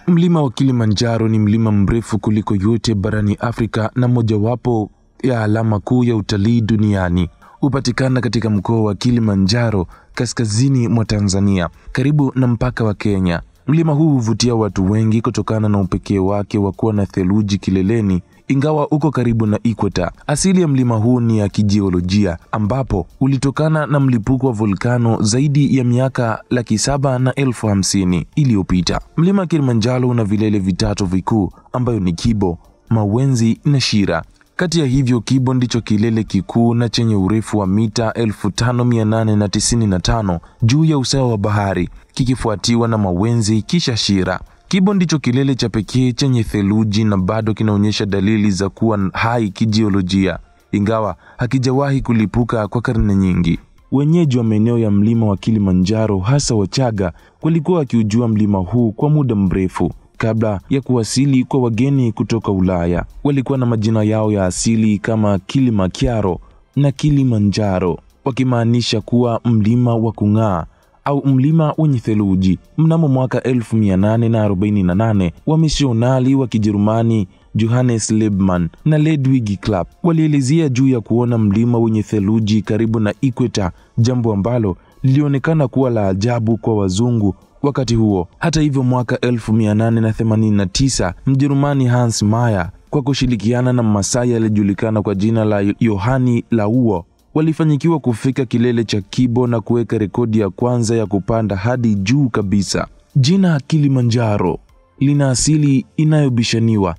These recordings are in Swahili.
Mlima wa Kilimanjaro ni mlima mrefu kuliko yote barani Afrika na mojawapo ya alama kuu ya utalii duniani. Hupatikana katika mkoa wa Kilimanjaro, kaskazini mwa Tanzania, karibu na mpaka wa Kenya. Mlima huu huvutia watu wengi kutokana na upekee wake wa kuwa na theluji kileleni, ingawa uko karibu na ikweta. Asili ya mlima huu ni ya kijiolojia, ambapo ulitokana na mlipuko wa volkano zaidi ya miaka 750,000 iliyopita. Mlima Kilimanjaro una vilele vitatu vikuu, ambayo ni Kibo, Mawenzi na Shira. Kati ya hivyo, Kibo ndicho kilele kikuu na chenye urefu wa mita 5895 juu ya usawa wa bahari, kikifuatiwa na Mawenzi kisha Shira. Kibo ndicho kilele cha pekee chenye theluji na bado kinaonyesha dalili za kuwa hai kijiolojia, ingawa hakijawahi kulipuka kwa karne nyingi. Wenyeji wa maeneo ya mlima wa Kilimanjaro, hasa Wachaga, walikuwa wakiujua mlima huu kwa muda mrefu. Kabla ya kuwasili kwa wageni kutoka Ulaya, walikuwa na majina yao ya asili kama Kilimanjaro na Kilimanjaro, wakimaanisha kuwa mlima wa kung'aa au mlima wenye theluji. Mnamo mwaka 1848, wamisionari wa Kijerumani Johannes Liebmann na Ludwig Klapp walielezea juu ya kuona mlima wenye theluji karibu na ikweta, jambo ambalo lilionekana kuwa la ajabu kwa wazungu wakati huo. Hata hivyo, mwaka 1889, Mjerumani Hans Meyer kwa kushirikiana na Masai aliyejulikana kwa jina la Yohani Lauo walifanikiwa kufika kilele cha Kibo na kuweka rekodi ya kwanza ya kupanda hadi juu kabisa. Jina Kilimanjaro lina asili inayobishaniwa,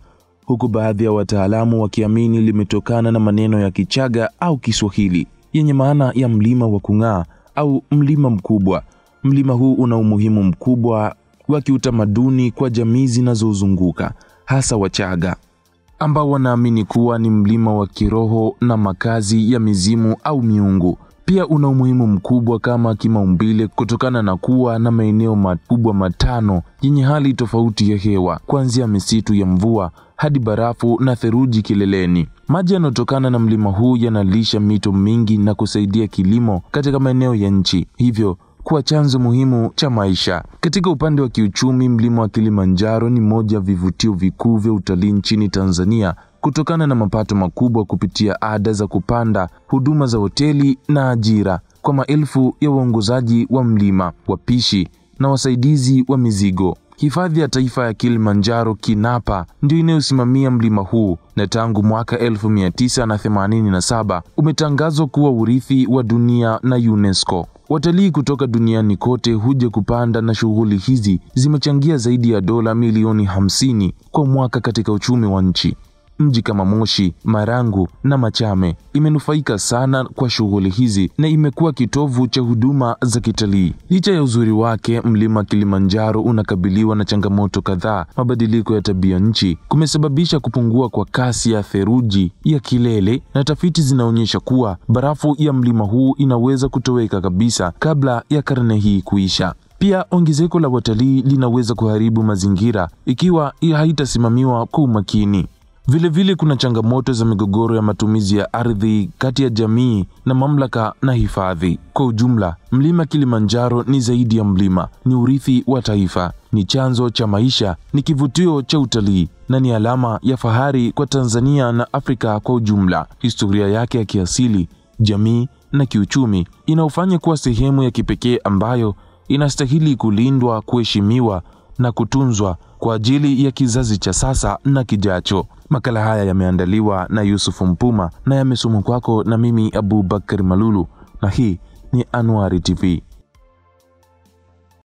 huku baadhi ya wataalamu wakiamini limetokana na maneno ya Kichaga au Kiswahili yenye maana ya mlima wa kung'aa au mlima mkubwa. Mlima huu una umuhimu mkubwa wa kiutamaduni kwa jamii zinazozunguka, hasa Wachaga, ambao wanaamini kuwa ni mlima wa kiroho na makazi ya mizimu au miungu. Pia una umuhimu mkubwa kama kimaumbile kutokana na kuwa na maeneo makubwa matano yenye hali tofauti ya hewa, kuanzia misitu ya mvua hadi barafu na theluji kileleni. Maji yanayotokana na mlima huu yanalisha mito mingi na kusaidia kilimo katika maeneo ya nchi, hivyo kuwa chanzo muhimu cha maisha. Katika upande wa kiuchumi, mlima wa Kilimanjaro ni moja ya vivutio vikuu vya utalii nchini Tanzania kutokana na mapato makubwa kupitia ada za kupanda, huduma za hoteli na ajira kwa maelfu ya waongozaji wa mlima, wapishi na wasaidizi wa mizigo. Hifadhi ya Taifa ya Kilimanjaro Kinapa ndio inayosimamia mlima huu, na tangu mwaka 1987 umetangazwa kuwa urithi wa dunia na UNESCO. Watalii kutoka duniani kote huja kupanda, na shughuli hizi zimechangia zaidi ya dola milioni 50 kwa mwaka katika uchumi wa nchi. Mji kama Moshi, Marangu na Machame imenufaika sana kwa shughuli hizi na imekuwa kitovu cha huduma za kitalii. Licha ya uzuri wake, mlima Kilimanjaro unakabiliwa na changamoto kadhaa. Mabadiliko ya tabia nchi kumesababisha kupungua kwa kasi ya theluji ya kilele, na tafiti zinaonyesha kuwa barafu ya mlima huu inaweza kutoweka kabisa kabla ya karne hii kuisha. Pia ongezeko la watalii linaweza kuharibu mazingira ikiwa haitasimamiwa kwa umakini. Vilevile kuna changamoto za migogoro ya matumizi ya ardhi kati ya jamii na mamlaka na hifadhi. Kwa ujumla, mlima Kilimanjaro ni zaidi ya mlima, ni urithi wa taifa, ni chanzo cha maisha, ni kivutio cha utalii na ni alama ya fahari kwa Tanzania na Afrika kwa ujumla. Historia yake ya kiasili, jamii na kiuchumi inaufanya kuwa sehemu ya kipekee ambayo inastahili kulindwa, kuheshimiwa na kutunzwa kwa ajili ya kizazi cha sasa na kijacho. Makala haya yameandaliwa na Yusuf Mpuma na yamesomwa kwako na mimi Abubakar Malulu, na hii ni Anwari TV.